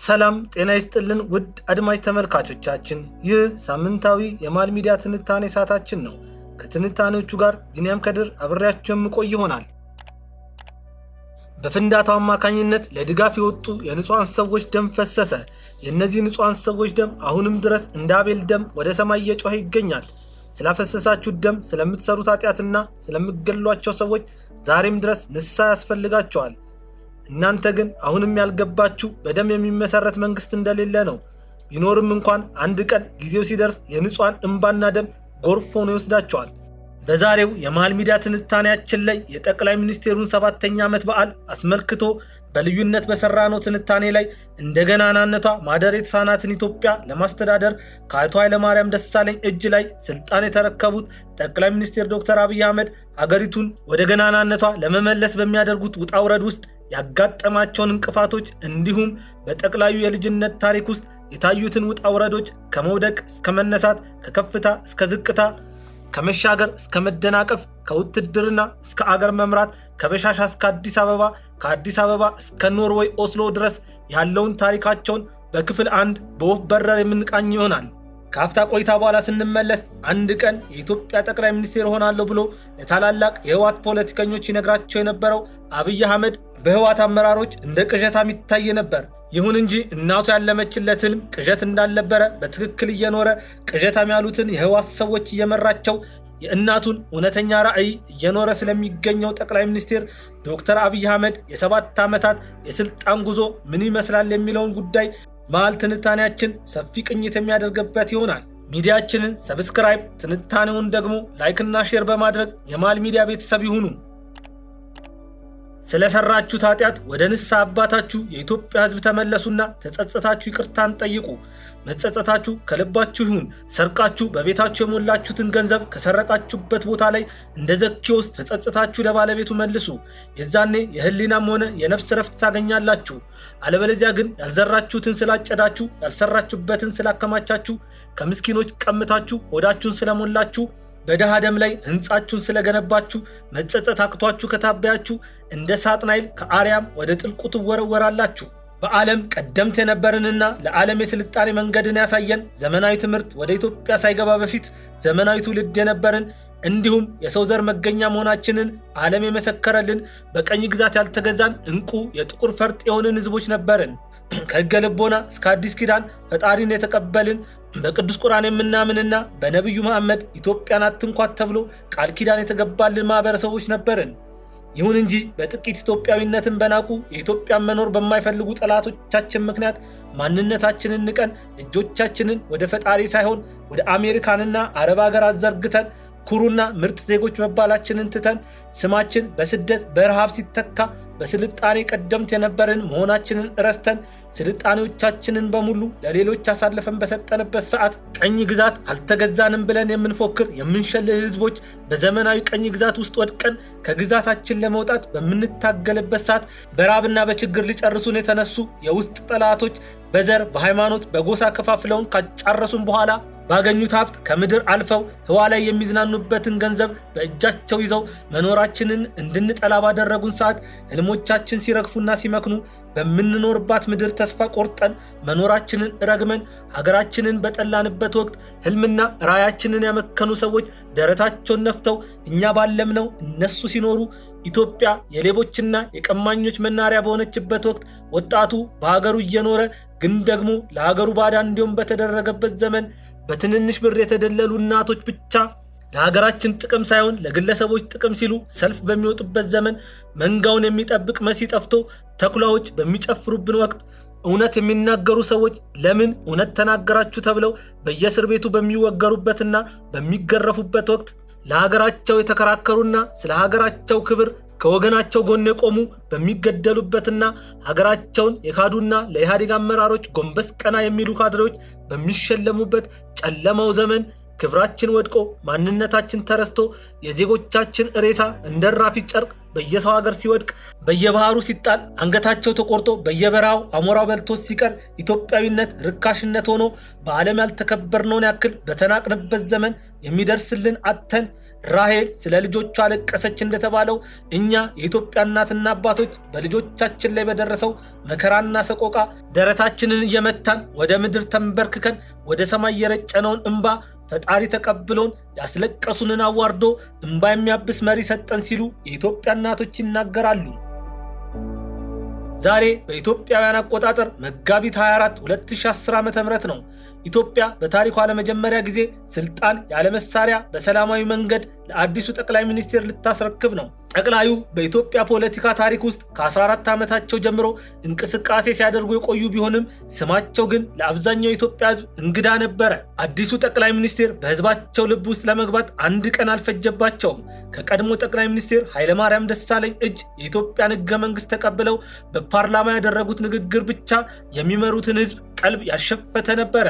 ሰላም ጤና ይስጥልን ውድ አድማጭ ተመልካቾቻችን፣ ይህ ሳምንታዊ የማል ሚዲያ ትንታኔ ሰዓታችን ነው። ከትንታኔዎቹ ጋር ቢኒያም ከድር አብሬያችሁ የምቆይ ይሆናል። በፍንዳታው አማካኝነት ለድጋፍ የወጡ የንጹሃን ሰዎች ደም ፈሰሰ። የእነዚህ ንጹሃን ሰዎች ደም አሁንም ድረስ እንደ አቤል ደም ወደ ሰማይ እየጮኸ ይገኛል። ስላፈሰሳችሁት ደም፣ ስለምትሰሩት ኃጢአትና ስለምትገሏቸው ሰዎች ዛሬም ድረስ ንስሐ ያስፈልጋቸዋል። እናንተ ግን አሁንም ያልገባችሁ በደም የሚመሰረት መንግስት እንደሌለ ነው። ቢኖርም እንኳን አንድ ቀን ጊዜው ሲደርስ የንጹሃን እንባና ደም ጎርፍ ሆኖ ይወስዳቸዋል። በዛሬው የማል ሚዲያ ትንታኔያችን ላይ የጠቅላይ ሚኒስቴሩን 7ኛ ዓመት በዓል አስመልክቶ በልዩነት በሰራነው ትንታኔ ላይ እንደገና ናነቷ ማደር የተሳናትን ኢትዮጵያ ለማስተዳደር ከአቶ ኃይለማርያም ደሳለኝ እጅ ላይ ስልጣን የተረከቡት ጠቅላይ ሚኒስቴር ዶክተር አብይ አህመድ ሀገሪቱን ወደ ገናናነቷ ለመመለስ በሚያደርጉት ውጣ ውረድ ውስጥ ያጋጠማቸውን እንቅፋቶች እንዲሁም በጠቅላዩ የልጅነት ታሪክ ውስጥ የታዩትን ውጣ ውረዶች ከመውደቅ እስከ መነሳት፣ ከከፍታ እስከ ዝቅታ፣ ከመሻገር እስከ መደናቀፍ፣ ከውትድርና እስከ አገር መምራት፣ ከበሻሻ እስከ አዲስ አበባ፣ ከአዲስ አበባ እስከ ኖርዌይ ኦስሎ ድረስ ያለውን ታሪካቸውን በክፍል 1 በወፍ በረር የምንቃኝ ይሆናል። ከአፍታ ቆይታ በኋላ ስንመለስ አንድ ቀን የኢትዮጵያ ጠቅላይ ሚኒስቴር ሆናለሁ ብሎ ለታላላቅ የህወሓት ፖለቲከኞች ይነግራቸው የነበረው አብይ አህመድ በህወሓት አመራሮች እንደ ቅዠታም ይታይ ነበር። ይሁን እንጂ እናቱ ያለመችለትን ቅዠት እንዳልነበረ በትክክል እየኖረ ቅዠታም ያሉትን የህወሓት ሰዎች እየመራቸው የእናቱን እውነተኛ ራዕይ እየኖረ ስለሚገኘው ጠቅላይ ሚኒስቴር ዶክተር አብይ አህመድ የ7 ዓመታት የስልጣን ጉዞ ምን ይመስላል የሚለውን ጉዳይ ማል ትንታኔያችን ሰፊ ቅኝት የሚያደርግበት ይሆናል። ሚዲያችንን ሰብስክራይብ፣ ትንታኔውን ደግሞ ላይክና ሼር በማድረግ የማል ሚዲያ ቤተሰብ ይሁኑ። ስለሰራችሁት ኃጢአት ወደ ንስሐ አባታችሁ የኢትዮጵያ ህዝብ ተመለሱና ተጸጸታችሁ ይቅርታን ጠይቁ። መጸጸታችሁ ከልባችሁ ይሁን። ሰርቃችሁ በቤታችሁ የሞላችሁትን ገንዘብ ከሰረቃችሁበት ቦታ ላይ እንደ ዘኬዎስ ተጸጸታችሁ ለባለቤቱ መልሱ። የዛኔ የህሊናም ሆነ የነፍስ ረፍት ታገኛላችሁ። አለበለዚያ ግን ያልዘራችሁትን ስላጨዳችሁ፣ ያልሰራችሁበትን ስላከማቻችሁ፣ ከምስኪኖች ቀምታችሁ ሆዳችሁን ስለሞላችሁ፣ በደሃ ደም ላይ ህንጻችሁን ስለገነባችሁ፣ መጸጸት አቅቷችሁ ከታበያችሁ እንደ ሳጥናኤል ከአርያም ወደ ጥልቁ ትወረወራላችሁ። በዓለም ቀደምት የነበርንና ለዓለም የስልጣኔ መንገድን ያሳየን ዘመናዊ ትምህርት ወደ ኢትዮጵያ ሳይገባ በፊት ዘመናዊ ትውልድ የነበርን እንዲሁም የሰው ዘር መገኛ መሆናችንን ዓለም የመሰከረልን በቀኝ ግዛት ያልተገዛን እንቁ የጥቁር ፈርጥ የሆንን ህዝቦች ነበርን። ከሕገ ልቦና እስከ አዲስ ኪዳን ፈጣሪን የተቀበልን በቅዱስ ቁርአን የምናምንና በነቢዩ መሐመድ ኢትዮጵያን አትንኳት ተብሎ ቃል ኪዳን የተገባልን ማህበረሰቦች ነበርን። ይሁን እንጂ በጥቂት ኢትዮጵያዊነትን በናቁ የኢትዮጵያን መኖር በማይፈልጉ ጠላቶቻችን ምክንያት ማንነታችንን ንቀን እጆቻችንን ወደ ፈጣሪ ሳይሆን ወደ አሜሪካንና አረብ ሀገራት ዘርግተን ኩሩና ምርጥ ዜጎች መባላችንን ትተን ስማችን በስደት በረሃብ ሲተካ በስልጣኔ ቀደምት የነበርን መሆናችንን ረስተን ስልጣኔዎቻችንን በሙሉ ለሌሎች አሳልፈን በሰጠንበት ሰዓት ቀኝ ግዛት አልተገዛንም ብለን የምንፎክር የምንሸልህ ህዝቦች በዘመናዊ ቀኝ ግዛት ውስጥ ወድቀን ከግዛታችን ለመውጣት በምንታገልበት ሰዓት በራብና በችግር ሊጨርሱን የተነሱ የውስጥ ጠላቶች በዘር በሃይማኖት በጎሳ ከፋፍለውን ካጫረሱን በኋላ ባገኙት ሀብት ከምድር አልፈው ህዋ ላይ የሚዝናኑበትን ገንዘብ በእጃቸው ይዘው መኖራችንን እንድንጠላ ባደረጉን ሰዓት ህልሞቻችን ሲረግፉና ሲመክኑ በምንኖርባት ምድር ተስፋ ቆርጠን መኖራችንን ረግመን ሀገራችንን በጠላንበት ወቅት ህልምና ራያችንን ያመከኑ ሰዎች ደረታቸውን ነፍተው እኛ ባለምነው እነሱ ሲኖሩ ኢትዮጵያ የሌቦችና የቀማኞች መናሪያ በሆነችበት ወቅት ወጣቱ በሀገሩ እየኖረ ግን ደግሞ ለሀገሩ ባዳ እንዲሆን በተደረገበት ዘመን በትንንሽ ብር የተደለሉ እናቶች ብቻ ለሀገራችን ጥቅም ሳይሆን ለግለሰቦች ጥቅም ሲሉ ሰልፍ በሚወጡበት ዘመን መንጋውን የሚጠብቅ መሲ ጠፍቶ ተኩላዎች በሚጨፍሩብን ወቅት እውነት የሚናገሩ ሰዎች ለምን እውነት ተናገራችሁ ተብለው በየእስር ቤቱ በሚወገሩበትና በሚገረፉበት ወቅት ለሀገራቸው የተከራከሩና ስለ ሀገራቸው ክብር ከወገናቸው ጎን የቆሙ በሚገደሉበትና ሀገራቸውን የካዱና ለኢህአዴግ አመራሮች ጎንበስ ቀና የሚሉ ካድሬዎች በሚሸለሙበት ጨለማው ዘመን ክብራችን ወድቆ ማንነታችን ተረስቶ የዜጎቻችን ሬሳ እንደ ራፊ ጨርቅ በየሰው ሀገር ሲወድቅ በየባህሩ ሲጣል አንገታቸው ተቆርጦ በየበረሃው አሞራው በልቶት ሲቀር ኢትዮጵያዊነት ርካሽነት ሆኖ በዓለም ያልተከበርነውን ያክል በተናቅንበት ዘመን የሚደርስልን አጥተን ራሔል ስለ ልጆቿ አለቀሰች እንደተባለው እኛ የኢትዮጵያ እናትና አባቶች በልጆቻችን ላይ በደረሰው መከራና ሰቆቃ ደረታችንን እየመታን ወደ ምድር ተንበርክከን ወደ ሰማይ የረጨነውን እንባ ፈጣሪ ተቀብሎን ያስለቀሱንን አዋርዶ እንባ የሚያብስ መሪ ሰጠን ሲሉ የኢትዮጵያ እናቶች ይናገራሉ። ዛሬ በኢትዮጵያውያን አቆጣጠር መጋቢት 24 2010 ዓ.ም ነው። ኢትዮጵያ በታሪኳ ለመጀመሪያ ጊዜ ስልጣን ያለ መሳሪያ በሰላማዊ መንገድ ለአዲሱ ጠቅላይ ሚኒስትር ልታስረክብ ነው። ጠቅላዩ በኢትዮጵያ ፖለቲካ ታሪክ ውስጥ ከ14 ዓመታቸው ጀምሮ እንቅስቃሴ ሲያደርጉ የቆዩ ቢሆንም ስማቸው ግን ለአብዛኛው የኢትዮጵያ ሕዝብ እንግዳ ነበረ። አዲሱ ጠቅላይ ሚኒስትር በሕዝባቸው ልብ ውስጥ ለመግባት አንድ ቀን አልፈጀባቸውም። ከቀድሞ ጠቅላይ ሚኒስትር ኃይለማርያም ደሳለኝ እጅ የኢትዮጵያን ሕገ መንግሥት ተቀብለው በፓርላማ ያደረጉት ንግግር ብቻ የሚመሩትን ሕዝብ ቀልብ ያሸፈተ ነበረ።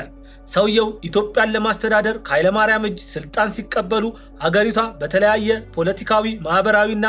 ሰውየው ኢትዮጵያን ለማስተዳደር ከኃይለማርያም እጅ ስልጣን ሲቀበሉ ሀገሪቷ በተለያየ ፖለቲካዊ፣ ማህበራዊና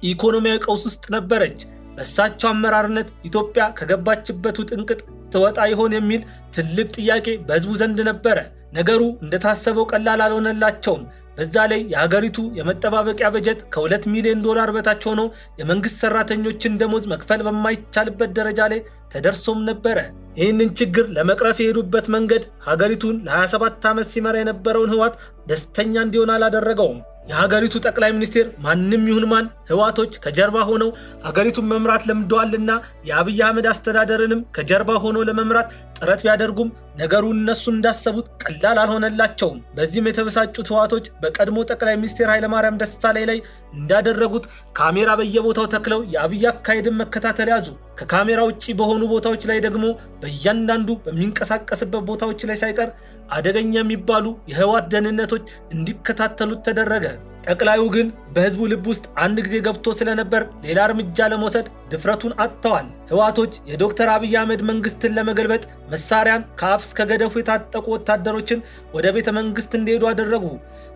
ኢኮኖሚያዊ ቀውስ ውስጥ ነበረች። በእሳቸው አመራርነት ኢትዮጵያ ከገባችበት ውጥንቅጥ ትወጣ ይሆን የሚል ትልቅ ጥያቄ በህዝቡ ዘንድ ነበረ። ነገሩ እንደታሰበው ቀላል አልሆነላቸውም። በዛ ላይ የሀገሪቱ የመጠባበቂያ በጀት ከ2 ሚሊዮን ዶላር በታች ሆኖ የመንግስት ሰራተኞችን ደሞዝ መክፈል በማይቻልበት ደረጃ ላይ ተደርሶም ነበረ። ይህንን ችግር ለመቅረፍ የሄዱበት መንገድ ሀገሪቱን ለ27 ዓመት ሲመራ የነበረውን ህወሓት ደስተኛ እንዲሆን አላደረገውም። የሀገሪቱ ጠቅላይ ሚኒስትር ማንም ይሁን ማን ህወሓቶች ከጀርባ ሆነው ሀገሪቱን መምራት ለምደዋልና የአብይ አህመድ አስተዳደርንም ከጀርባ ሆኖ ለመምራት ጥረት ቢያደርጉም ነገሩ እነሱ እንዳሰቡት ቀላል አልሆነላቸውም። በዚህም የተበሳጩት ህወሓቶች በቀድሞ ጠቅላይ ሚኒስትር ኃይለማርያም ደሳለኝ ላይ እንዳደረጉት ካሜራ በየቦታው ተክለው የአብይ አካሄድን መከታተል ያዙ። ከካሜራ ውጪ በሆኑ ቦታዎች ላይ ደግሞ በእያንዳንዱ በሚንቀሳቀስበት ቦታዎች ላይ ሳይቀር አደገኛ የሚባሉ የህወሓት ደህንነቶች እንዲከታተሉት ተደረገ። ጠቅላዩ ግን በህዝቡ ልብ ውስጥ አንድ ጊዜ ገብቶ ስለነበር ሌላ እርምጃ ለመውሰድ ድፍረቱን አጥተዋል። ህወሓቶች የዶክተር አብይ አህመድ መንግስትን ለመገልበጥ መሳሪያን ከአፍ እስከ ገደፉ የታጠቁ ወታደሮችን ወደ ቤተ መንግስት እንዲሄዱ አደረጉ።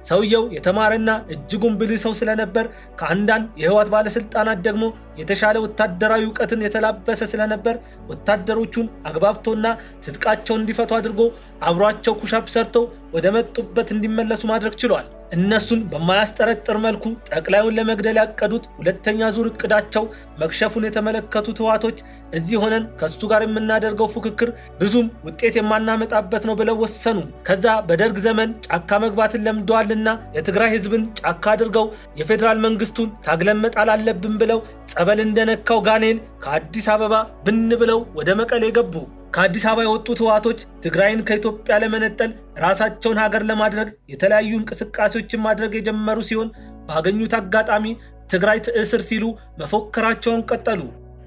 ሰውየው የተማረና እጅጉን ብልህ ሰው ስለነበር ከአንዳንድ የህወሓት ባለስልጣናት ደግሞ የተሻለ ወታደራዊ ዕውቀትን የተላበሰ ስለነበር ወታደሮቹን አግባብቶና ትጥቃቸውን እንዲፈቱ አድርጎ አብሯቸው ኩሻፕ ሰርተው ወደ መጡበት እንዲመለሱ ማድረግ ችሏል። እነሱን በማያስጠረጥር መልኩ ጠቅላዩን ለመግደል ያቀዱት ሁለተኛ ዙር እቅዳቸው መክሸፉን የተመለከቱት ህወሓቶች እዚህ ሆነን ከሱ ጋር የምናደርገው ፉክክር ብዙም ውጤት የማናመጣበት ነው ብለው ወሰኑ። ከዛ በደርግ ዘመን ጫካ መግባትን ለምደዋልና የትግራይ ህዝብን ጫካ አድርገው የፌዴራል መንግስቱን ታግለን መጣል አለብን ብለው ጸበል እንደነካው ጋኔል ከአዲስ አበባ ብን ብለው ወደ መቀሌ ገቡ። ከአዲስ አበባ የወጡት ህወሓቶች ትግራይን ከኢትዮጵያ ለመነጠል ራሳቸውን ሀገር ለማድረግ የተለያዩ እንቅስቃሴዎችን ማድረግ የጀመሩ ሲሆን ባገኙት አጋጣሚ ትግራይ ትእስር ሲሉ መፎከራቸውን ቀጠሉ።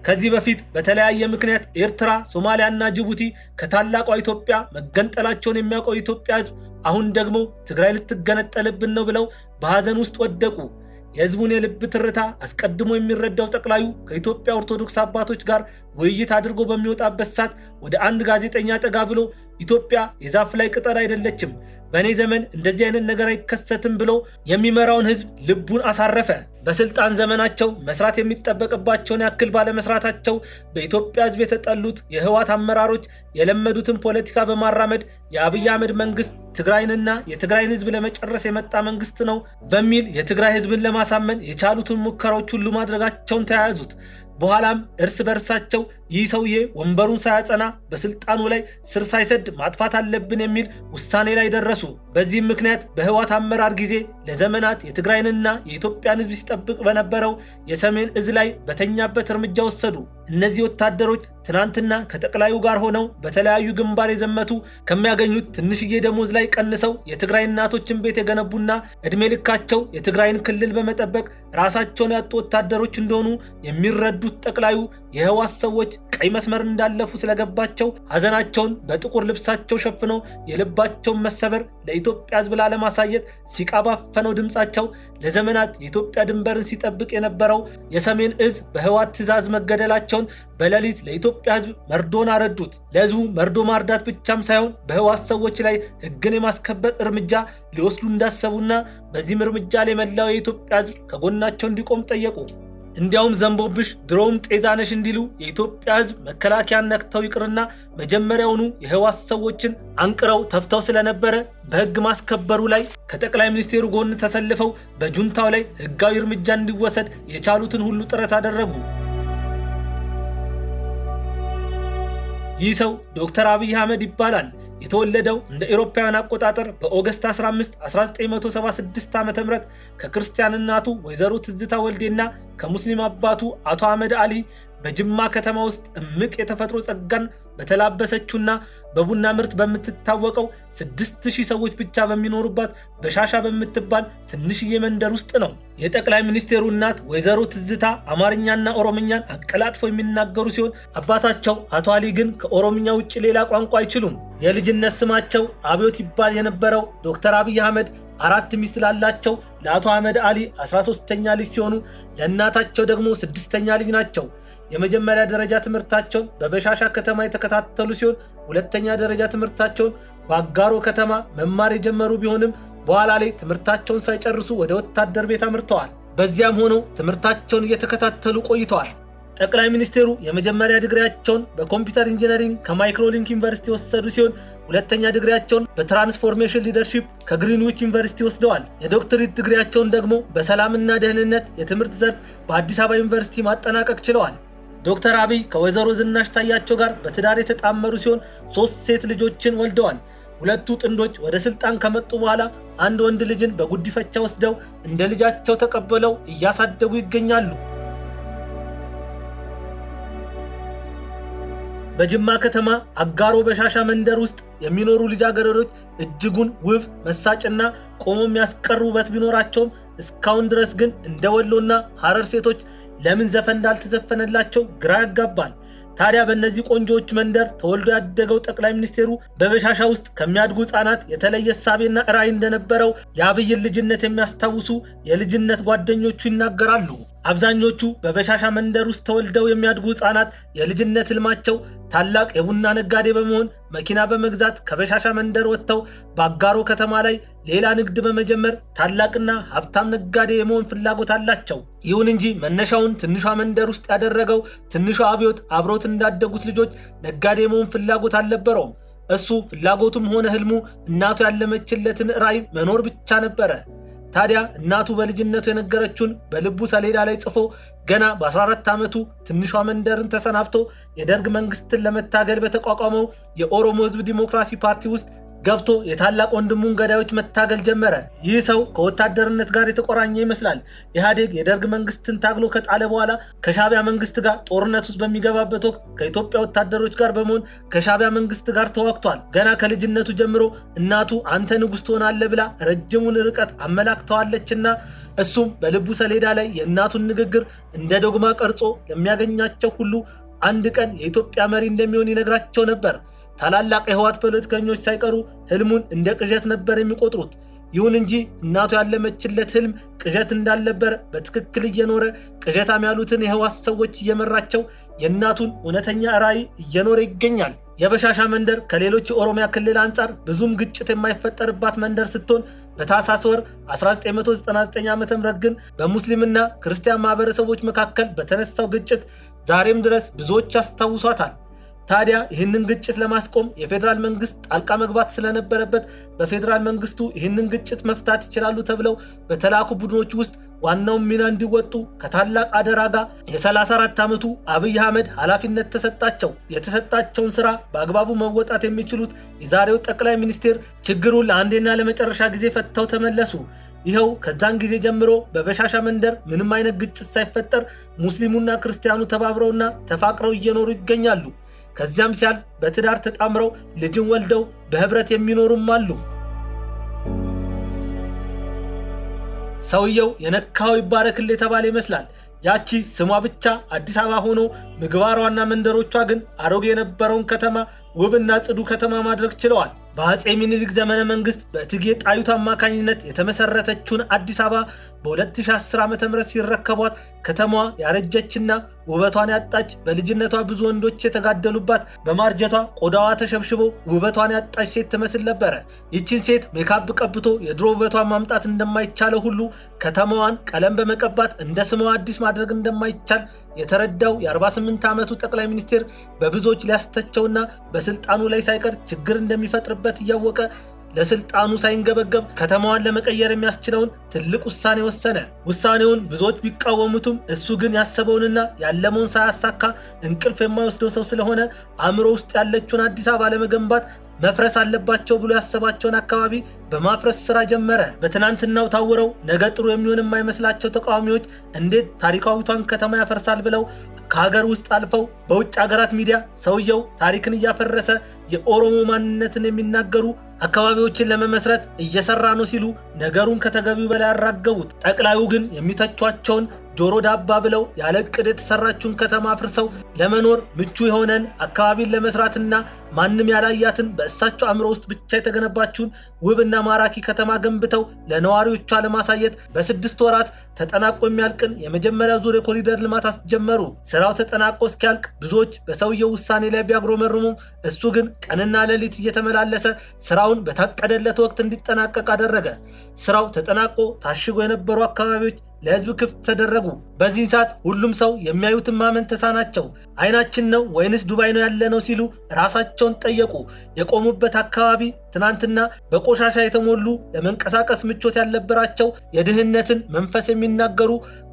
ከዚህ በፊት በተለያየ ምክንያት ኤርትራ፣ ሶማሊያና ጅቡቲ ከታላቋ ኢትዮጵያ መገንጠላቸውን የሚያውቀው የኢትዮጵያ ህዝብ አሁን ደግሞ ትግራይ ልትገነጠልብን ነው ብለው በሐዘን ውስጥ ወደቁ። የህዝቡን የልብ ትርታ አስቀድሞ የሚረዳው ጠቅላዩ ከኢትዮጵያ ኦርቶዶክስ አባቶች ጋር ውይይት አድርጎ በሚወጣበት ሰዓት ወደ አንድ ጋዜጠኛ ጠጋ ብሎ ኢትዮጵያ የዛፍ ላይ ቅጠል አይደለችም፣ በእኔ ዘመን እንደዚህ አይነት ነገር አይከሰትም ብሎ የሚመራውን ህዝብ ልቡን አሳረፈ። በስልጣን ዘመናቸው መስራት የሚጠበቅባቸውን ያክል ባለመስራታቸው በኢትዮጵያ ህዝብ የተጠሉት የህወሓት አመራሮች የለመዱትን ፖለቲካ በማራመድ የአብይ አህመድ መንግስት ትግራይንና የትግራይን ህዝብ ለመጨረስ የመጣ መንግስት ነው በሚል የትግራይ ህዝብን ለማሳመን የቻሉትን ሙከራዎች ሁሉ ማድረጋቸውን ተያያዙት። በኋላም እርስ በርሳቸው ይህ ሰውዬ ወንበሩን ሳያጸና በስልጣኑ ላይ ስር ሳይሰድ ማጥፋት አለብን የሚል ውሳኔ ላይ ደረሱ። በዚህም ምክንያት በህወሓት አመራር ጊዜ ለዘመናት የትግራይንና የኢትዮጵያን ህዝብ ሲጠብቅ በነበረው የሰሜን እዝ ላይ በተኛበት እርምጃ ወሰዱ። እነዚህ ወታደሮች ትናንትና ከጠቅላዩ ጋር ሆነው በተለያዩ ግንባር የዘመቱ ከሚያገኙት ትንሽዬ ደሞዝ ላይ ቀንሰው የትግራይ እናቶችን ቤት የገነቡና እድሜ ልካቸው የትግራይን ክልል በመጠበቅ ራሳቸውን ያጡ ወታደሮች እንደሆኑ የሚረዱት ጠቅላዩ የህወሓት ሰዎች ቀይ መስመር እንዳለፉ ስለገባቸው ሐዘናቸውን በጥቁር ልብሳቸው ሸፍነው የልባቸውን መሰበር ለኢትዮጵያ ሕዝብ ላለማሳየት ሲቃባፈነው ድምጻቸው ለዘመናት የኢትዮጵያ ድንበርን ሲጠብቅ የነበረው የሰሜን እዝ በህወሓት ትዕዛዝ መገደላቸውን በሌሊት ለኢትዮጵያ ሕዝብ መርዶን አረዱት። ለሕዝቡ መርዶ ማርዳት ብቻም ሳይሆን በህወሓት ሰዎች ላይ ሕግን የማስከበር እርምጃ ሊወስዱ እንዳሰቡና በዚህም እርምጃ ላይ መላው የኢትዮጵያ ሕዝብ ከጎናቸው እንዲቆም ጠየቁ። እንዲያውም ዘንቦብሽ ድሮም ጤዛነሽ እንዲሉ የኢትዮጵያ ሕዝብ መከላከያን ነክተው ይቅርና መጀመሪያውኑ የህወሓት ሰዎችን አንቅረው ተፍተው ስለነበረ በህግ ማስከበሩ ላይ ከጠቅላይ ሚኒስቴሩ ጎን ተሰልፈው በጁንታው ላይ ህጋዊ እርምጃ እንዲወሰድ የቻሉትን ሁሉ ጥረት አደረጉ። ይህ ሰው ዶክተር አብይ አህመድ ይባላል። የተወለደው እንደ አውሮፓውያን አቆጣጠር በኦገስት 15 1976 ዓ.ም ከክርስቲያን እናቱ ወይዘሮ ትዝታ ወልዴና ከሙስሊም አባቱ አቶ አህመድ አሊ በጅማ ከተማ ውስጥ እምቅ የተፈጥሮ ጸጋን በተላበሰችውና በቡና ምርት በምትታወቀው 6000 ሰዎች ብቻ በሚኖሩባት በሻሻ በምትባል ትንሽዬ መንደር ውስጥ ነው። የጠቅላይ ሚኒስቴሩ እናት ወይዘሮ ትዝታ አማርኛና ኦሮምኛን አቀላጥፈው የሚናገሩ ሲሆን አባታቸው አቶ አሊ ግን ከኦሮምኛ ውጭ ሌላ ቋንቋ አይችሉም። የልጅነት ስማቸው አብዮት ይባል የነበረው ዶክተር አብይ አህመድ 4 ሚስት ላላቸው ለአቶ አህመድ አሊ 13ኛ ልጅ ሲሆኑ ለእናታቸው ደግሞ 6ኛ ልጅ ናቸው። የመጀመሪያ ደረጃ ትምህርታቸውን በበሻሻ ከተማ የተከታተሉ ሲሆን ሁለተኛ ደረጃ ትምህርታቸውን በአጋሮ ከተማ መማር የጀመሩ ቢሆንም በኋላ ላይ ትምህርታቸውን ሳይጨርሱ ወደ ወታደር ቤት አምርተዋል። በዚያም ሆነው ትምህርታቸውን እየተከታተሉ ቆይተዋል። ጠቅላይ ሚኒስቴሩ የመጀመሪያው ዲግሪያቸውን በኮምፒውተር ኢንጂነሪንግ ከማይክሮሊንክ ዩኒቨርሲቲ ወሰዱ ሲሆን ሁለተኛ ዲግሪያቸውን በትራንስፎርሜሽን ሊደርሺፕ ከግሪንዊች ዩኒቨርሲቲ ወስደዋል። የዶክትሬት ዲግሪያቸውን ደግሞ በሰላምና ደህንነት የትምህርት ዘርፍ በአዲስ አበባ ዩኒቨርሲቲ ማጠናቀቅ ችለዋል። ዶክተር አብይ ከወይዘሮ ዝናሽ ታያቸው ጋር በትዳር የተጣመሩ ሲሆን 3 ሴት ልጆችን ወልደዋል። ሁለቱ ጥንዶች ወደ ስልጣን ከመጡ በኋላ አንድ ወንድ ልጅን በጉዲፈቻ ወስደው እንደ ልጃቸው ተቀበለው እያሳደጉ ይገኛሉ። በጅማ ከተማ አጋሮ በሻሻ መንደር ውስጥ የሚኖሩ ልጃገረዶች እጅጉን ውብ መሳጭና ቆሞ የሚያስቀሩ ውበት ቢኖራቸውም እስካሁን ድረስ ግን እንደ ወሎና ሐረር ሴቶች ለምን ዘፈን እንዳልተዘፈነላቸው ግራ ያጋባል። ታዲያ በእነዚህ ቆንጆዎች መንደር ተወልዶ ያደገው ጠቅላይ ሚኒስቴሩ በበሻሻ ውስጥ ከሚያድጉ ሕፃናት የተለየ እሳቤና ራዕይ እንደነበረው የአብይን ልጅነት የሚያስታውሱ የልጅነት ጓደኞቹ ይናገራሉ። አብዛኞቹ በበሻሻ መንደር ውስጥ ተወልደው የሚያድጉ ሕፃናት የልጅነት ህልማቸው ታላቅ የቡና ነጋዴ በመሆን መኪና በመግዛት ከበሻሻ መንደር ወጥተው በአጋሮ ከተማ ላይ ሌላ ንግድ በመጀመር ታላቅና ሀብታም ነጋዴ የመሆን ፍላጎት አላቸው። ይሁን እንጂ መነሻውን ትንሿ መንደር ውስጥ ያደረገው ትንሿ አብዮት አብሮት እንዳደጉት ልጆች ነጋዴ የመሆን ፍላጎት አልነበረውም። እሱ ፍላጎቱም ሆነ ህልሙ እናቱ ያለመችለትን ራዕይ መኖር ብቻ ነበረ። ታዲያ እናቱ በልጅነቱ የነገረችውን በልቡ ሰሌዳ ላይ ጽፎ ገና በ14 ዓመቱ ትንሿ መንደርን ተሰናብቶ የደርግ መንግስትን ለመታገል በተቋቋመው የኦሮሞ ህዝብ ዲሞክራሲ ፓርቲ ውስጥ ገብቶ የታላቅ ወንድሙን ገዳዮች መታገል ጀመረ። ይህ ሰው ከወታደርነት ጋር የተቆራኘ ይመስላል። ኢህአዴግ የደርግ መንግስትን ታግሎ ከጣለ በኋላ ከሻዕቢያ መንግስት ጋር ጦርነት ውስጥ በሚገባበት ወቅት ከኢትዮጵያ ወታደሮች ጋር በመሆን ከሻዕቢያ መንግስት ጋር ተዋግቷል። ገና ከልጅነቱ ጀምሮ እናቱ አንተ ንጉስ ትሆናለህ ብላ ረጅሙን ርቀት አመላክተዋለችና እሱም በልቡ ሰሌዳ ላይ የእናቱን ንግግር እንደ ዶግማ ቀርጾ ለሚያገኛቸው ሁሉ አንድ ቀን የኢትዮጵያ መሪ እንደሚሆን ይነግራቸው ነበር። ታላላቅ የህወሓት ፖለቲከኞች ሳይቀሩ ህልሙን እንደ ቅዠት ነበር የሚቆጥሩት። ይሁን እንጂ እናቱ ያለመችለት ህልም ቅዠት እንዳልነበር በትክክል እየኖረ ቅዠታም ያሉትን የህወሓት ሰዎች እየመራቸው የእናቱን እውነተኛ ራዕይ እየኖረ ይገኛል። የበሻሻ መንደር ከሌሎች የኦሮሚያ ክልል አንጻር ብዙም ግጭት የማይፈጠርባት መንደር ስትሆን በታህሳስ ወር 1999 ዓ.ም ግን በሙስሊምና ክርስቲያን ማህበረሰቦች መካከል በተነሳው ግጭት ዛሬም ድረስ ብዙዎች ያስታውሷታል። ታዲያ ይህንን ግጭት ለማስቆም የፌደራል መንግስት ጣልቃ መግባት ስለነበረበት በፌደራል መንግስቱ ይህንን ግጭት መፍታት ይችላሉ ተብለው በተላኩ ቡድኖች ውስጥ ዋናውን ሚና እንዲወጡ ከታላቅ አደራ ጋር የ34 ዓመቱ አብይ አህመድ ኃላፊነት ተሰጣቸው። የተሰጣቸውን ስራ በአግባቡ መወጣት የሚችሉት የዛሬው ጠቅላይ ሚኒስቴር ችግሩን ለአንዴና ለመጨረሻ ጊዜ ፈተው ተመለሱ። ይኸው ከዛን ጊዜ ጀምሮ በበሻሻ መንደር ምንም አይነት ግጭት ሳይፈጠር ሙስሊሙና ክርስቲያኑ ተባብረውና ተፋቅረው እየኖሩ ይገኛሉ። ከዚያም ሲያልፍ በትዳር ተጣምረው ልጅን ወልደው በህብረት የሚኖሩም አሉ። ሰውየው የነካው ይባረክል የተባለ ይመስላል። ያቺ ስሟ ብቻ አዲስ አበባ ሆኖ ምግባሯና መንደሮቿ ግን አሮጌ የነበረውን ከተማ ውብና ጽዱ ከተማ ማድረግ ችለዋል። በአፄ ሚኒሊክ ዘመነ መንግስት በእቴጌ ጣይቱ አማካኝነት የተመሰረተችውን አዲስ አበባ በ2010 ዓ.ም ሲረከቧት ከተማዋ ያረጀችና ውበቷን ያጣች፣ በልጅነቷ ብዙ ወንዶች የተጋደሉባት፣ በማርጀቷ ቆዳዋ ተሸብሽቦ ውበቷን ያጣች ሴት ትመስል ነበረ። ይህችን ሴት ሜካፕ ቀብቶ የድሮ ውበቷን ማምጣት እንደማይቻለው ሁሉ ከተማዋን ቀለም በመቀባት እንደ ስሟ አዲስ ማድረግ እንደማይቻል የተረዳው የ48 ዓመቱ ጠቅላይ ሚኒስቴር በብዙዎች ሊያስተቸውና በስልጣኑ ላይ ሳይቀር ችግር እንደሚፈጥርበት እያወቀ ለስልጣኑ ሳይንገበገብ ከተማዋን ለመቀየር የሚያስችለውን ትልቅ ውሳኔ ወሰነ። ውሳኔውን ብዙዎች ቢቃወሙትም እሱ ግን ያሰበውንና ያለመውን ሳያሳካ እንቅልፍ የማይወስደው ሰው ስለሆነ አእምሮ ውስጥ ያለችውን አዲስ አበባ ለመገንባት መፍረስ አለባቸው ብሎ ያሰባቸውን አካባቢ በማፍረስ ስራ ጀመረ። በትናንትናው ታውረው ነገ ጥሩ የሚሆን የማይመስላቸው ተቃዋሚዎች እንዴት ታሪካዊቷን ከተማ ያፈርሳል ብለው ከሀገር ውስጥ አልፈው በውጭ ሀገራት ሚዲያ ሰውየው ታሪክን እያፈረሰ የኦሮሞ ማንነትን የሚናገሩ አካባቢዎችን ለመመስረት እየሰራ ነው ሲሉ ነገሩን ከተገቢው በላይ አራገቡት። ጠቅላዩ ግን የሚተቿቸውን ጆሮ ዳባ ብለው ያለ ዕቅድ የተሰራችውን ከተማ አፍርሰው ለመኖር ምቹ የሆነን አካባቢን ለመስራትና ማንም ያላያትን በእሳቸው አእምሮ ውስጥ ብቻ የተገነባችውን ውብና ማራኪ ከተማ ገንብተው ለነዋሪዎቿ ለማሳየት በ6 ወራት ተጠናቆ የሚያልቅን የመጀመሪያ ዙር የኮሪደር ልማት አስጀመሩ። ስራው ተጠናቆ እስኪያልቅ ብዙዎች በሰውየው ውሳኔ ላይ ቢያጉረመርሙም እሱ ግን ቀንና ሌሊት እየተመላለሰ ስራውን በታቀደለት ወቅት እንዲጠናቀቅ አደረገ። ስራው ተጠናቆ ታሽጎ የነበሩ አካባቢዎች ለህዝብ ክፍት ተደረጉ። በዚህን ሰዓት ሁሉም ሰው የሚያዩትን ማመን ተሳናቸው። አይናችን ነው ወይንስ ዱባይ ነው ያለነው ሲሉ ራሳቸውን ጠየቁ። የቆሙበት አካባቢ ትናንትና በቆሻሻ የተሞሉ ለመንቀሳቀስ ምቾት ያልነበራቸው የድህነትን መንፈስ የሚናገሩ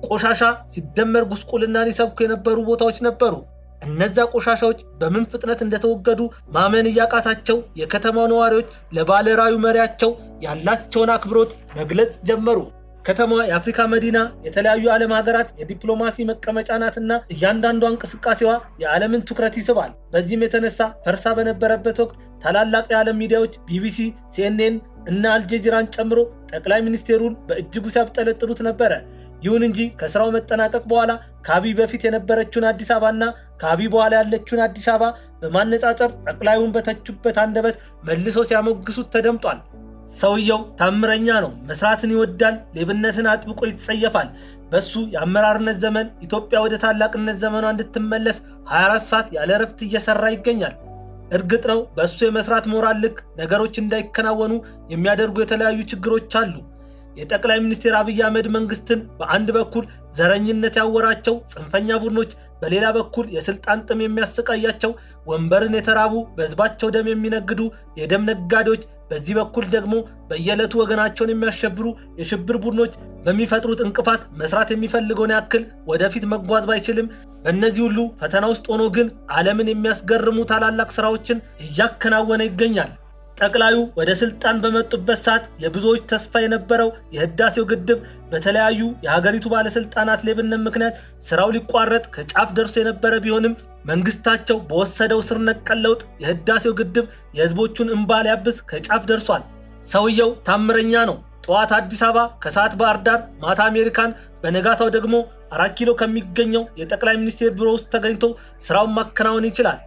ቆሻሻ ሲደመር ጉስቁልናን ይሰብኩ የነበሩ ቦታዎች ነበሩ። እነዛ ቆሻሻዎች በምን ፍጥነት እንደተወገዱ ማመን እያቃታቸው የከተማው ነዋሪዎች ለባለራዕዩ መሪያቸው ያላቸውን አክብሮት መግለጽ ጀመሩ። ከተማዋ የአፍሪካ መዲና፣ የተለያዩ ዓለም ሀገራት የዲፕሎማሲ መቀመጫ ናትና እያንዳንዷ እንቅስቃሴዋ የዓለምን ትኩረት ይስባል። በዚህም የተነሳ ፈርሳ በነበረበት ወቅት ታላላቅ የዓለም ሚዲያዎች ቢቢሲ፣ ሲኤንኤን እና አልጀዚራን ጨምሮ ጠቅላይ ሚኒስቴሩን በእጅጉ ሲያብጠለጥሉት ነበረ። ይሁን እንጂ ከስራው መጠናቀቅ በኋላ ከአብይ በፊት የነበረችውን አዲስ አበባና ከአብይ በኋላ ያለችውን አዲስ አበባ በማነጻጸር ጠቅላዩን በተቹበት አንደበት መልሰው ሲያሞግሱት ተደምጧል። ሰውየው ታምረኛ ነው። መስራትን ይወዳል፣ ሌብነትን አጥብቆ ይጸየፋል። በሱ የአመራርነት ዘመን ኢትዮጵያ ወደ ታላቅነት ዘመኗ እንድትመለስ 24 ሰዓት ያለ እረፍት እየሰራ ይገኛል። እርግጥ ነው በሱ የመስራት ሞራል ልክ ነገሮች እንዳይከናወኑ የሚያደርጉ የተለያዩ ችግሮች አሉ። የጠቅላይ ሚኒስትር አብይ አህመድ መንግስትን በአንድ በኩል ዘረኝነት ያወራቸው ጽንፈኛ ቡድኖች፣ በሌላ በኩል የስልጣን ጥም የሚያሰቃያቸው ወንበርን የተራቡ በህዝባቸው ደም የሚነግዱ የደም ነጋዴዎች፣ በዚህ በኩል ደግሞ በየዕለቱ ወገናቸውን የሚያሸብሩ የሽብር ቡድኖች በሚፈጥሩት እንቅፋት መስራት የሚፈልገውን ያክል ወደፊት መጓዝ ባይችልም በእነዚህ ሁሉ ፈተና ውስጥ ሆኖ ግን ዓለምን የሚያስገርሙ ታላላቅ ስራዎችን እያከናወነ ይገኛል። ጠቅላዩ ወደ ስልጣን በመጡበት ሰዓት የብዙዎች ተስፋ የነበረው የህዳሴው ግድብ በተለያዩ የሀገሪቱ ባለስልጣናት ሌብነት ምክንያት ስራው ሊቋረጥ ከጫፍ ደርሶ የነበረ ቢሆንም መንግስታቸው በወሰደው ስር ነቀል ለውጥ የህዳሴው ግድብ የህዝቦቹን እንባ ሊያብስ ከጫፍ ደርሷል። ሰውየው ታምረኛ ነው። ጠዋት አዲስ አበባ፣ ከሰዓት ባህር ዳር፣ ማታ አሜሪካን፣ በነጋታው ደግሞ 4 ኪሎ ከሚገኘው የጠቅላይ ሚኒስቴር ቢሮ ውስጥ ተገኝቶ ስራውን ማከናወን ይችላል።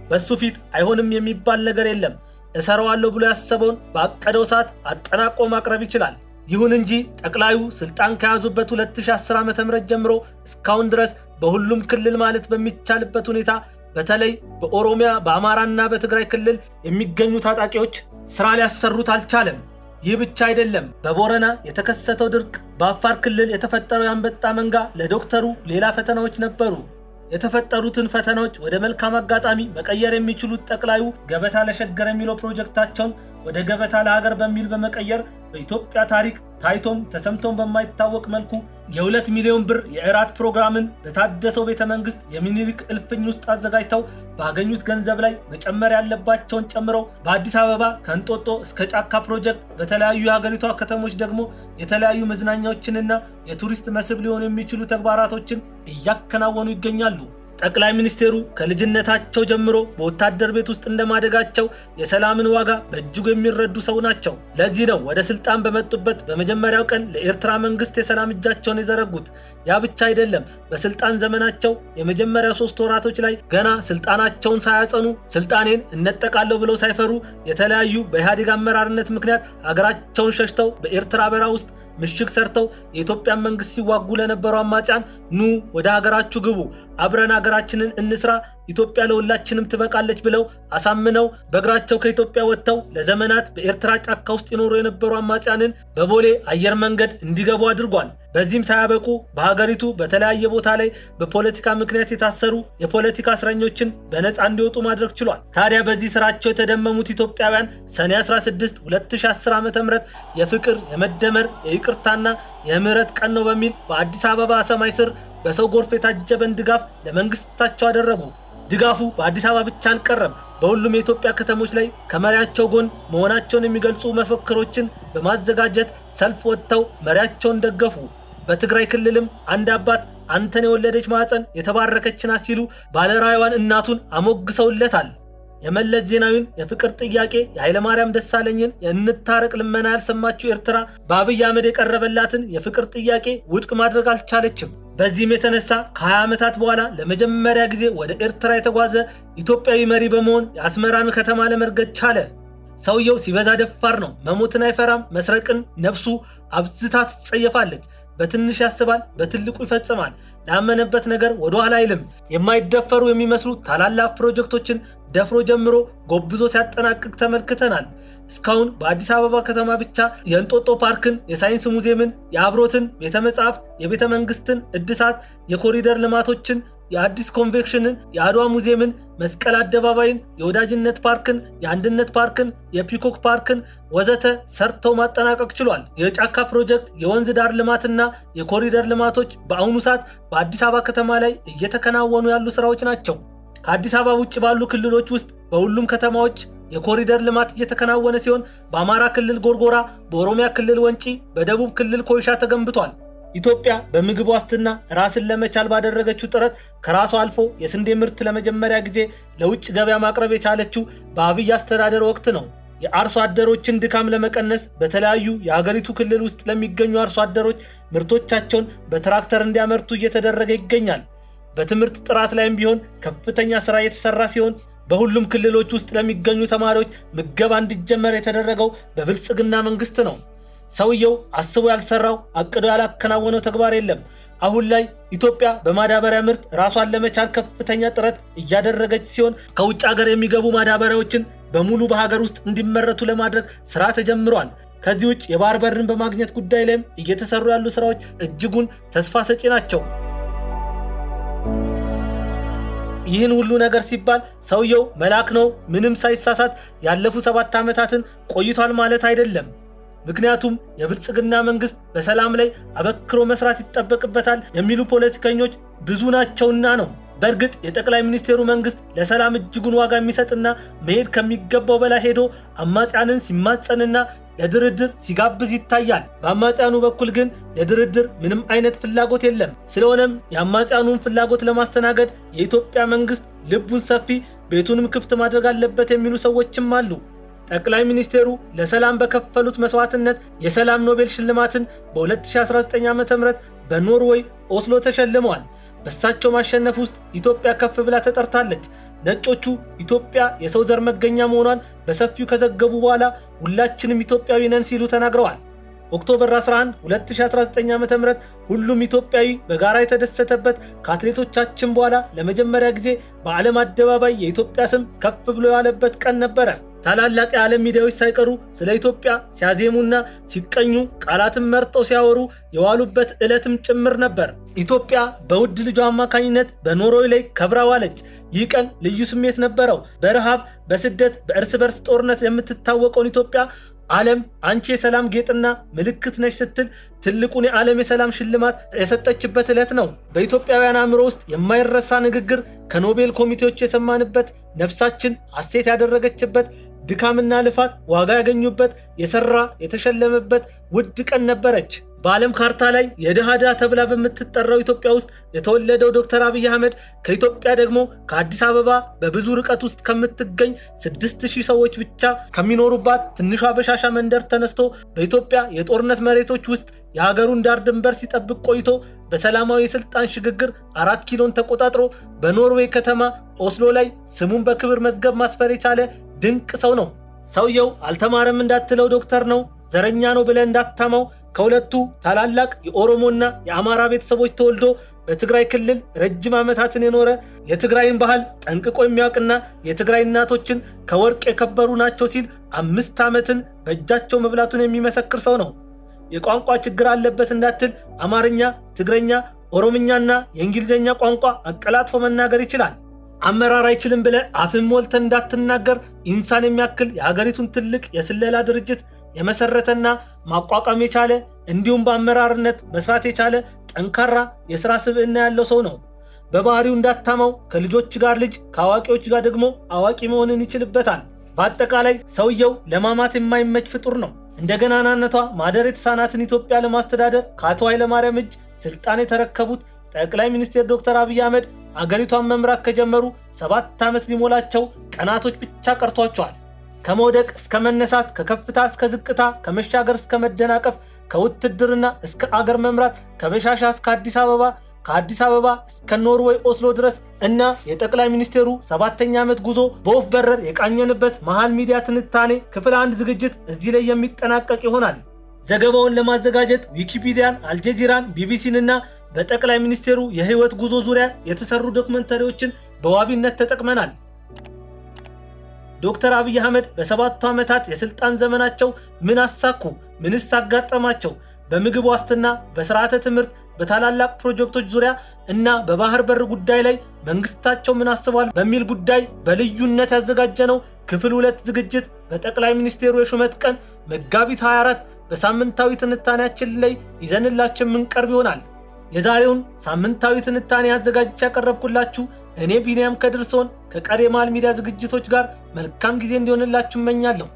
በሱ ፊት አይሆንም የሚባል ነገር የለም። እሰራዋለሁ ብሎ ያሰበውን ባቀደው ሰዓት አጠናቆ ማቅረብ ይችላል። ይሁን እንጂ ጠቅላዩ ስልጣን ከያዙበት 2010 ዓ.ም ጀምሮ እስካሁን ድረስ በሁሉም ክልል ማለት በሚቻልበት ሁኔታ በተለይ በኦሮሚያ፣ በአማራና በትግራይ ክልል የሚገኙ ታጣቂዎች ስራ ሊያሰሩት አልቻለም። ይህ ብቻ አይደለም። በቦረና የተከሰተው ድርቅ፣ በአፋር ክልል የተፈጠረው የአንበጣ መንጋ ለዶክተሩ ሌላ ፈተናዎች ነበሩ። የተፈጠሩትን ፈተናዎች ወደ መልካም አጋጣሚ መቀየር የሚችሉት ጠቅላዩ ገበታ ለሸገር የሚለው ፕሮጀክታቸውን ወደ ገበታ ለሀገር በሚል በመቀየር በኢትዮጵያ ታሪክ ታይቶም ተሰምቶም በማይታወቅ መልኩ የ2 ሚሊዮን ብር የእራት ፕሮግራምን በታደሰው ቤተ መንግስት የሚኒሊክ እልፍኝ ውስጥ አዘጋጅተው ባገኙት ገንዘብ ላይ መጨመር ያለባቸውን ጨምረው በአዲስ አበባ ከእንጦጦ እስከ ጫካ ፕሮጀክት፣ በተለያዩ የሀገሪቷ ከተሞች ደግሞ የተለያዩ መዝናኛዎችንና የቱሪስት መስህብ ሊሆኑ የሚችሉ ተግባራቶችን እያከናወኑ ይገኛሉ። ጠቅላይ ሚኒስቴሩ ከልጅነታቸው ጀምሮ በወታደር ቤት ውስጥ እንደማደጋቸው የሰላምን ዋጋ በእጅጉ የሚረዱ ሰው ናቸው። ለዚህ ነው ወደ ስልጣን በመጡበት በመጀመሪያው ቀን ለኤርትራ መንግስት የሰላም እጃቸውን የዘረጉት። ያ ብቻ አይደለም። በስልጣን ዘመናቸው የመጀመሪያው 3 ወራቶች ላይ ገና ስልጣናቸውን ሳያጸኑ ስልጣኔን እነጠቃለሁ ብለው ሳይፈሩ የተለያዩ በኢህአዴግ አመራርነት ምክንያት አገራቸውን ሸሽተው በኤርትራ በረሃ ውስጥ ምሽግ ሰርተው የኢትዮጵያን መንግስት ሲዋጉ ለነበሩ አማጽያን ኑ ወደ ሀገራችሁ ግቡ፣ አብረን ሀገራችንን እንስራ፣ ኢትዮጵያ ለሁላችንም ትበቃለች ብለው አሳምነው በእግራቸው ከኢትዮጵያ ወጥተው ለዘመናት በኤርትራ ጫካ ውስጥ ይኖሩ የነበሩ አማጽያንን በቦሌ አየር መንገድ እንዲገቡ አድርጓል። በዚህም ሳያበቁ በሀገሪቱ በተለያየ ቦታ ላይ በፖለቲካ ምክንያት የታሰሩ የፖለቲካ እስረኞችን በነፃ እንዲወጡ ማድረግ ችሏል። ታዲያ በዚህ ስራቸው የተደመሙት ኢትዮጵያውያን ሰኔ 16 2010 ዓ.ም የፍቅር የመደመር የይቅርታና የምህረት ቀን ነው በሚል በአዲስ አበባ ሰማይ ስር በሰው ጎርፍ የታጀበን ድጋፍ ለመንግስታቸው አደረጉ። ድጋፉ በአዲስ አበባ ብቻ አልቀረም። በሁሉም የኢትዮጵያ ከተሞች ላይ ከመሪያቸው ጎን መሆናቸውን የሚገልጹ መፈክሮችን በማዘጋጀት ሰልፍ ወጥተው መሪያቸውን ደገፉ። በትግራይ ክልልም አንድ አባት አንተን የወለደች ማህፀን የተባረከች ናት ሲሉ ባለራዕይዋን እናቱን አሞግሰውለታል። የመለስ ዜናዊን የፍቅር ጥያቄ የኃይለማርያም ደሳለኝን የእንታረቅ ልመና ያልሰማችው ኤርትራ በአብይ አህመድ የቀረበላትን የፍቅር ጥያቄ ውድቅ ማድረግ አልቻለችም። በዚህም የተነሳ ከ20 ዓመታት በኋላ ለመጀመሪያ ጊዜ ወደ ኤርትራ የተጓዘ ኢትዮጵያዊ መሪ በመሆን የአስመራን ከተማ ለመርገጥ ቻለ። ሰውየው ሲበዛ ደፋር ነው። መሞትን አይፈራም። መስረቅን ነፍሱ አብዝታ ትጸየፋለች። በትንሽ ያስባል፣ በትልቁ ይፈጽማል። ላመነበት ነገር ወደ ኋላ አይልም። የማይደፈሩ የሚመስሉ ታላላቅ ፕሮጀክቶችን ደፍሮ ጀምሮ ጎብዞ ሲያጠናቅቅ ተመልክተናል። እስካሁን በአዲስ አበባ ከተማ ብቻ የእንጦጦ ፓርክን፣ የሳይንስ ሙዚየምን፣ የአብሮትን ቤተ መጻሕፍት፣ የቤተ መንግስትን እድሳት፣ የኮሪደር ልማቶችን፣ የአዲስ ኮንቬንሽንን፣ የአድዋ ሙዚየምን፣ መስቀል አደባባይን፣ የወዳጅነት ፓርክን፣ የአንድነት ፓርክን፣ የፒኮክ ፓርክን ወዘተ ሰርተው ማጠናቀቅ ችሏል። የጫካ ፕሮጀክት፣ የወንዝ ዳር ልማትና የኮሪደር ልማቶች በአሁኑ ሰዓት በአዲስ አበባ ከተማ ላይ እየተከናወኑ ያሉ ስራዎች ናቸው። ከአዲስ አበባ ውጭ ባሉ ክልሎች ውስጥ በሁሉም ከተማዎች የኮሪደር ልማት እየተከናወነ ሲሆን በአማራ ክልል ጎርጎራ፣ በኦሮሚያ ክልል ወንጪ፣ በደቡብ ክልል ኮይሻ ተገንብቷል። ኢትዮጵያ በምግብ ዋስትና ራስን ለመቻል ባደረገችው ጥረት ከራሷ አልፎ የስንዴ ምርት ለመጀመሪያ ጊዜ ለውጭ ገበያ ማቅረብ የቻለችው በአብይ አስተዳደር ወቅት ነው። የአርሶ አደሮችን ድካም ለመቀነስ በተለያዩ የሀገሪቱ ክልል ውስጥ ለሚገኙ አርሶ አደሮች ምርቶቻቸውን በትራክተር እንዲያመርቱ እየተደረገ ይገኛል። በትምህርት ጥራት ላይም ቢሆን ከፍተኛ ስራ የተሰራ ሲሆን በሁሉም ክልሎች ውስጥ ለሚገኙ ተማሪዎች ምገባ እንዲጀመር የተደረገው በብልጽግና መንግስት ነው። ሰውየው አስቦ ያልሰራው አቅዶ ያላከናወነው ተግባር የለም። አሁን ላይ ኢትዮጵያ በማዳበሪያ ምርት ራሷን ለመቻል ከፍተኛ ጥረት እያደረገች ሲሆን ከውጭ ሀገር የሚገቡ ማዳበሪያዎችን በሙሉ በሀገር ውስጥ እንዲመረቱ ለማድረግ ስራ ተጀምሯል። ከዚህ ውጭ የባህር በርን በማግኘት ጉዳይ ላይም እየተሰሩ ያሉ ስራዎች እጅጉን ተስፋ ሰጪ ናቸው። ይህን ሁሉ ነገር ሲባል ሰውየው መልአክ ነው፣ ምንም ሳይሳሳት ያለፉ 7 ዓመታትን ቆይቷል ማለት አይደለም። ምክንያቱም የብልጽግና መንግስት በሰላም ላይ አበክሮ መስራት ይጠበቅበታል የሚሉ ፖለቲከኞች ብዙ ናቸውና ነው። በእርግጥ የጠቅላይ ሚኒስቴሩ መንግስት ለሰላም እጅጉን ዋጋ የሚሰጥና መሄድ ከሚገባው በላይ ሄዶ አማጽያንን ሲማጸንና ለድርድር ሲጋብዝ ይታያል። በአማጽያኑ በኩል ግን ለድርድር ምንም አይነት ፍላጎት የለም። ስለሆነም የአማጽያኑን ፍላጎት ለማስተናገድ የኢትዮጵያ መንግስት ልቡን ሰፊ ቤቱንም ክፍት ማድረግ አለበት የሚሉ ሰዎችም አሉ። ጠቅላይ ሚኒስቴሩ ለሰላም በከፈሉት መስዋዕትነት የሰላም ኖቤል ሽልማትን በ2019 ዓ.ም በኖርዌይ ኦስሎ ተሸልመዋል። በእሳቸው ማሸነፍ ውስጥ ኢትዮጵያ ከፍ ብላ ተጠርታለች። ነጮቹ ኢትዮጵያ የሰው ዘር መገኛ መሆኗን በሰፊው ከዘገቡ በኋላ ሁላችንም ኢትዮጵያዊ ነን ሲሉ ተናግረዋል። ኦክቶበር 11 2019 ዓ.ም ሁሉም ኢትዮጵያዊ በጋራ የተደሰተበት ከአትሌቶቻችን በኋላ ለመጀመሪያ ጊዜ በዓለም አደባባይ የኢትዮጵያ ስም ከፍ ብሎ ያለበት ቀን ነበረ። ታላላቅ የዓለም ሚዲያዎች ሳይቀሩ ስለ ኢትዮጵያ ሲያዜሙና ሲቀኙ ቃላትን መርጠው ሲያወሩ የዋሉበት ዕለትም ጭምር ነበር። ኢትዮጵያ በውድ ልጇ አማካኝነት በኖርዌይ ላይ ከብራ ዋለች። ይህ ቀን ልዩ ስሜት ነበረው። በረሃብ፣ በስደት፣ በእርስ በርስ ጦርነት የምትታወቀውን ኢትዮጵያ ዓለም አንቺ የሰላም ጌጥና ምልክት ነሽ ስትል ትልቁን የዓለም የሰላም ሽልማት የሰጠችበት ዕለት ነው። በኢትዮጵያውያን አእምሮ ውስጥ የማይረሳ ንግግር ከኖቤል ኮሚቴዎች የሰማንበት፣ ነፍሳችን ሐሴት ያደረገችበት፣ ድካምና ልፋት ዋጋ ያገኙበት፣ የሰራ የተሸለመበት ውድ ቀን ነበረች። በዓለም ካርታ ላይ የድሃ ድሃ ተብላ በምትጠራው ኢትዮጵያ ውስጥ የተወለደው ዶክተር አብይ አህመድ ከኢትዮጵያ ደግሞ ከአዲስ አበባ በብዙ ርቀት ውስጥ ከምትገኝ 6000 ሰዎች ብቻ ከሚኖሩባት ትንሿ በሻሻ መንደር ተነስቶ በኢትዮጵያ የጦርነት መሬቶች ውስጥ የሀገሩን ዳር ድንበር ሲጠብቅ ቆይቶ በሰላማዊ የስልጣን ሽግግር 4 ኪሎን ተቆጣጥሮ በኖርዌይ ከተማ ኦስሎ ላይ ስሙን በክብር መዝገብ ማስፈር የቻለ ድንቅ ሰው ነው። ሰውየው አልተማረም እንዳትለው ዶክተር ነው፣ ዘረኛ ነው ብለህ እንዳታማው ከሁለቱ ታላላቅ የኦሮሞና የአማራ ቤተሰቦች ተወልዶ በትግራይ ክልል ረጅም ዓመታትን የኖረ የትግራይን ባህል ጠንቅቆ የሚያውቅና የትግራይ እናቶችን ከወርቅ የከበሩ ናቸው ሲል 5 ዓመትን በእጃቸው መብላቱን የሚመሰክር ሰው ነው። የቋንቋ ችግር አለበት እንዳትል አማርኛ፣ ትግረኛ፣ ኦሮምኛና የእንግሊዝኛ ቋንቋ አቀላጥፎ መናገር ይችላል። አመራር አይችልም ብለህ አፍን ሞልተን እንዳትናገር ኢንሳን የሚያክል የሀገሪቱን ትልቅ የስለላ ድርጅት የመሰረተና ማቋቋም የቻለ እንዲሁም በአመራርነት መስራት የቻለ ጠንካራ የሥራ ስብዕና ያለው ሰው ነው። በባህሪው እንዳታማው ከልጆች ጋር ልጅ ከአዋቂዎች ጋር ደግሞ አዋቂ መሆንን ይችልበታል። በአጠቃላይ ሰውየው ለማማት የማይመች ፍጡር ነው። እንደገና ናነቷ ማደር የተሳናትን ኢትዮጵያ ለማስተዳደር ከአቶ ኃይለማርያም እጅ ስልጣን የተረከቡት ጠቅላይ ሚኒስትር ዶክተር አብይ አህመድ አገሪቷን መምራት ከጀመሩ 7 ዓመት ሊሞላቸው ቀናቶች ብቻ ቀርቷቸዋል። ከመውደቅ እስከ መነሳት፣ ከከፍታ እስከ ዝቅታ፣ ከመሻገር እስከ መደናቀፍ፣ ከውትድርና እስከ አገር መምራት፣ ከበሻሻ እስከ አዲስ አበባ፣ ከአዲስ አበባ እስከ ኖርዌይ ኦስሎ ድረስ እና የጠቅላይ ሚኒስቴሩ 7ኛ ዓመት ጉዞ በወፍ በረር የቃኘንበት መሃል ሚዲያ ትንታኔ ክፍል 1 ዝግጅት እዚህ ላይ የሚጠናቀቅ ይሆናል። ዘገባውን ለማዘጋጀት ዊኪፒዲያን፣ አልጀዚራን፣ ቢቢሲን እና በጠቅላይ ሚኒስቴሩ የህይወት ጉዞ ዙሪያ የተሰሩ ዶክመንተሪዎችን በዋቢነት ተጠቅመናል። ዶክተር አብይ አህመድ በ7 ዓመታት የስልጣን ዘመናቸው ምን አሳኩ? ምንስ አጋጠማቸው? በምግብ ዋስትና፣ በስርዓተ ትምህርት፣ በታላላቅ ፕሮጀክቶች ዙሪያ እና በባህር በር ጉዳይ ላይ መንግስታቸው ምን አስቧል በሚል ጉዳይ በልዩነት ያዘጋጀነው ክፍል 2 ዝግጅት በጠቅላይ ሚኒስቴሩ የሹመት ቀን መጋቢት 24 በሳምንታዊ ትንታኔያችን ላይ ይዘንላችሁ የምንቀርብ ይሆናል። የዛሬውን ሳምንታዊ ትንታኔ አዘጋጅቼ ያቀረብኩላችሁ እኔ ቢኒያም ከድር ሲሆን ከቀሪ መሃል ሚዲያ ዝግጅቶች ጋር መልካም ጊዜ እንዲሆንላችሁ እመኛለሁ።